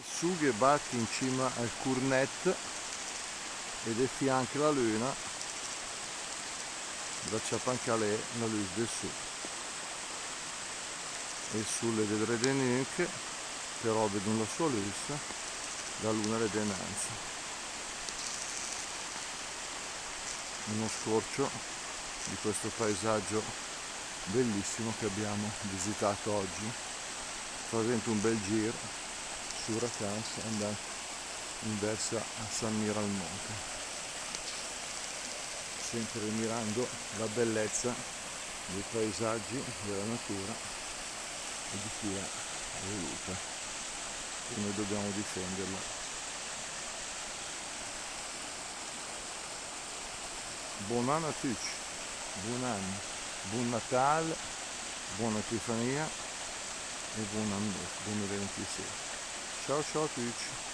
Sughe batti in cima al Curnet ed è fianco la luna da Ciapancalè la luce del sud e sulle vedrete denunche però vedono la sua luce la luna le denanze, uno scorcio di questo paesaggio bellissimo che abbiamo visitato oggi, facendo un bel giro su Racans andando in verso a San Mira al Monte, sempre mirando la bellezza dei paesaggi, della natura e di chi ha voluta e noi dobbiamo difenderla. Buon anno a tutti, buon anno, buon Natale, buona Epifania e buon anno 2026. Ciao ciao a tutti.